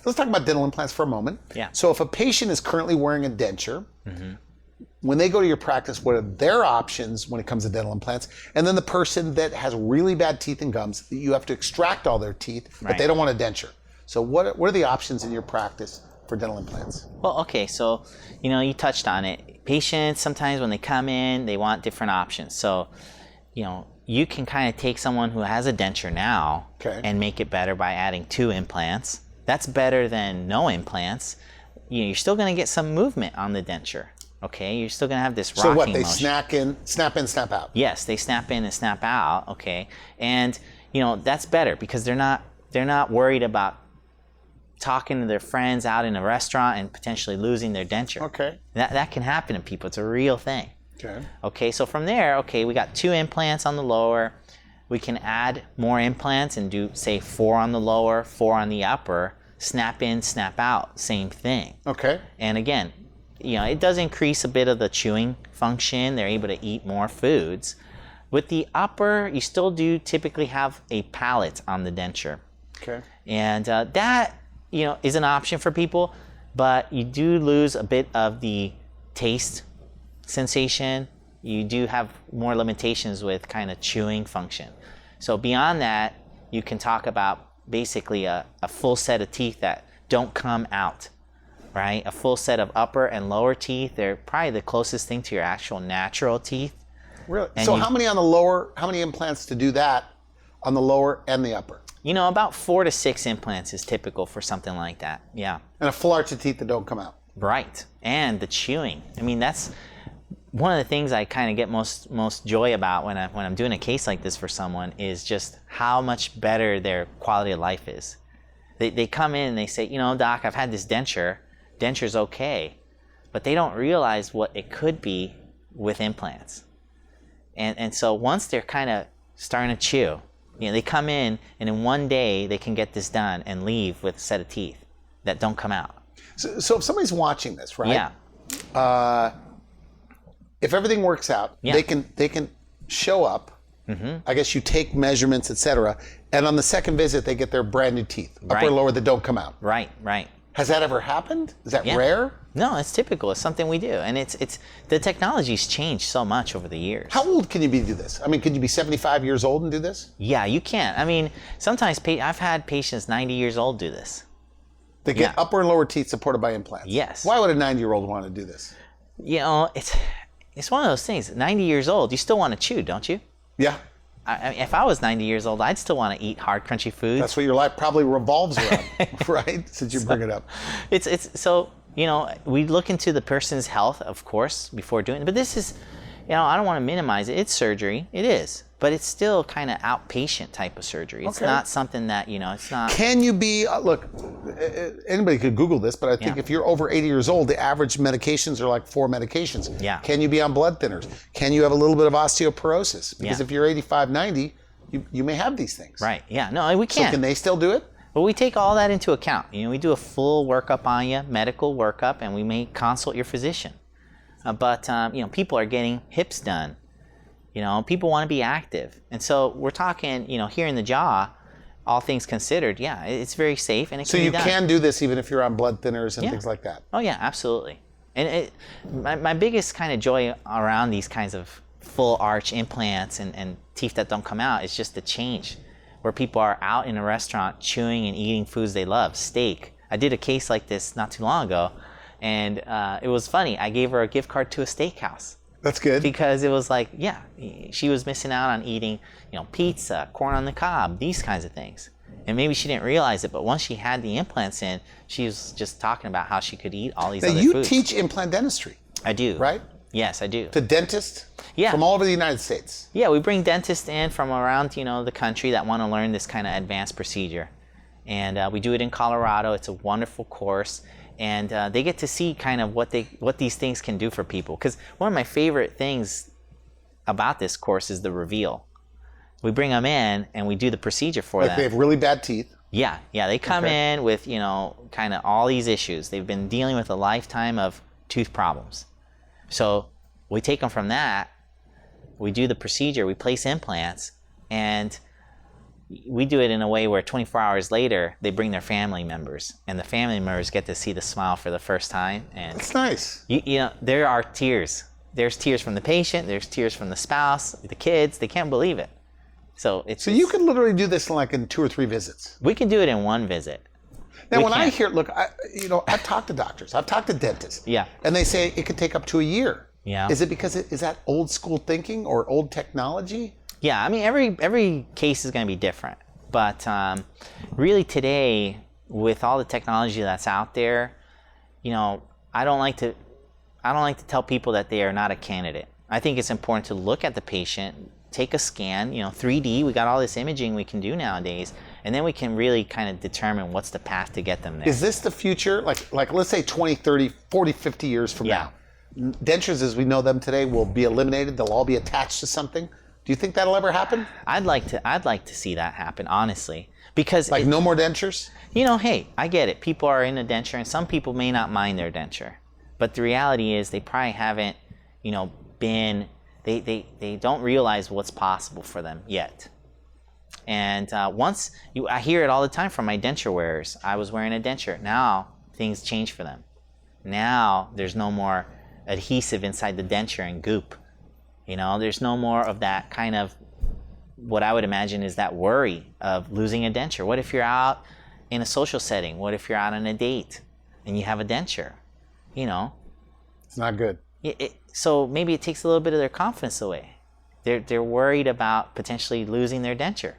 Let's talk about dental implants for a moment. Yeah. So if a patient is currently wearing a denture, when they go to your practice, what are their options when it comes to dental implants? And then the person that has really bad teeth and gums, you have to extract all their teeth, but they don't want a denture. So what are the options in your practice for dental implants? Well, okay, so, you touched on it. Patients, sometimes when they come in, they want different options. So, you can kind of take someone who has a denture now and make it better by adding 2 implants. That's better than no implants. You're still going to get some movement on the denture. Okay, you're still going to have this rocking motion. So what, they snap in, snap out? Yes, they snap in and snap out, okay. And, that's better because they're not worried about talking to their friends out in a restaurant and potentially losing their denture. Okay. That can happen to people. It's a real thing. Okay. Okay, so from there, we got 2 implants on the lower. We can add more implants and do, say, 4 on the lower, 4 on the upper. Snap in, snap out, same thing. Okay. And again, it does increase a bit of the chewing function. They're able to eat more foods. With the upper, you still do typically have a palate on the denture. Okay. And that, is an option for people, but you do lose a bit of the taste sensation. You do have more limitations with kind of chewing function. So beyond that, you can talk about basically a full set of teeth that don't come out, right? A full set of upper and lower teeth. They're probably the closest thing to your actual natural teeth. Really? So how many on the lower, how many implants to do that on the lower and the upper? About 4 to 6 implants is typical for something like that, yeah. And a full arch of teeth that don't come out. Right, and the chewing. That's one of the things I kind of get most joy about when I'm doing a case like this for someone is just how much better their quality of life is. They come in and they say, Doc, I've had this denture. Denture's okay, but they don't realize what it could be with implants. And so once they're kind of starting to chew, they come in and in one day they can get this done and leave with a set of teeth that don't come out. So if somebody's watching this, right? Yeah. If everything works out, they can show up. I guess you take measurements, etc. And on the second visit, they get their brand new teeth, upper or lower, that don't come out. Right. Has that ever happened? Is that rare? No, it's typical. It's something we do, and it's the technology's changed so much over the years. How old can you be to do this? Could you be 75 years old and do this? Yeah, you can. Sometimes I've had patients 90 years old do this. They get upper and lower teeth supported by implants. Yes. Why would a 90-year-old want to do this? It's one of those things. 90 years old, you still want to chew, don't you? Yeah. If I was 90 years old, I'd still want to eat hard, crunchy foods. That's what your life probably revolves around, right? Since you bring it up. So we look into the person's health, of course, before doing it. But this is, I don't want to minimize it. It's surgery. It is. But it's still kind of outpatient type of surgery. It's not something that, it's not. Can you be, look, anybody could Google this, but I think if you're over 80 years old, the average medications are like 4 medications. Yeah. Can you be on blood thinners? Can you have a little bit of osteoporosis? Because if you're 85, 90, you may have these things. Right, yeah. No, we can't. So can they still do it? But we take all that into account. We do a full workup on you, medical workup, and we may consult your physician. But people are getting hips done. People want to be active. And so we're talking, here in the jaw, all things considered, it's very safe and it can be done. So you can do this even if you're on blood thinners and things like that? Oh yeah, absolutely. And my biggest kind of joy around these kinds of full arch implants and teeth that don't come out is just the change. Where people are out in a restaurant chewing and eating foods they love, steak. I did a case like this not too long ago, and it was funny. I gave her a gift card to a steakhouse. That's good. Because it was like, she was missing out on eating, pizza, corn on the cob, these kinds of things. And maybe she didn't realize it, but once she had the implants in, she was just talking about how she could eat all these other foods. Now, you teach implant dentistry. I do. Right? Yes, I do. To dentists? Yeah. From all over the United States? Yeah, we bring dentists in from around, the country that want to learn this kind of advanced procedure. And we do it in Colorado. It's a wonderful course. And they get to see kind of what these things can do for people. Because one of my favorite things about this course is the reveal. We bring them in and we do the procedure for them. Like they have really bad teeth. Yeah. They come in with, kind of all these issues. They've been dealing with a lifetime of tooth problems. So we take them from that, we do the procedure, we place implants, and we do it in a way where 24 hours later they bring their family members, and the family members get to see the smile for the first time. And It's nice. you know, there are tears. There's tears from the patient. There's tears from the spouse, the kids. They can't believe it. So So you can literally do this in 2 or 3 visits. we can do it in one visit. Now, We when I can't. hear, look, I've talked to doctors, I've talked to dentists, Yeah. and they say it could take up to a year. Yeah. Is it because is that old school thinking or old technology? Yeah, I mean, every case is going to be different, but really today, with all the technology that's out there, you know, I don't like to tell people that they are not a candidate. I think it's important to look at the patient, take a scan, 3D. We got all this imaging we can do nowadays, and then we can really kind of determine what's the path to get them there. Is this the future? Like let's say 20, 30, 40, 50 years from Yeah. now, dentures as we know them today will be eliminated. They'll all be attached to something. Do you think that'll ever happen? I'd like to see that happen, honestly, because Like no more dentures? hey, I get it. People are in a denture, and some people may not mind their denture, but the reality is they probably haven't, been. They don't realize what's possible for them yet. And I hear it all the time from my denture wearers. I was wearing a denture. Now things change for them. Now there's no more adhesive inside the denture and goop. There's no more of that kind of, what I would imagine is that worry of losing a denture. What if you're out in a social setting? What if you're out on a date and you have a denture? It's not good. So maybe it takes a little bit of their confidence away. They're worried about potentially losing their denture.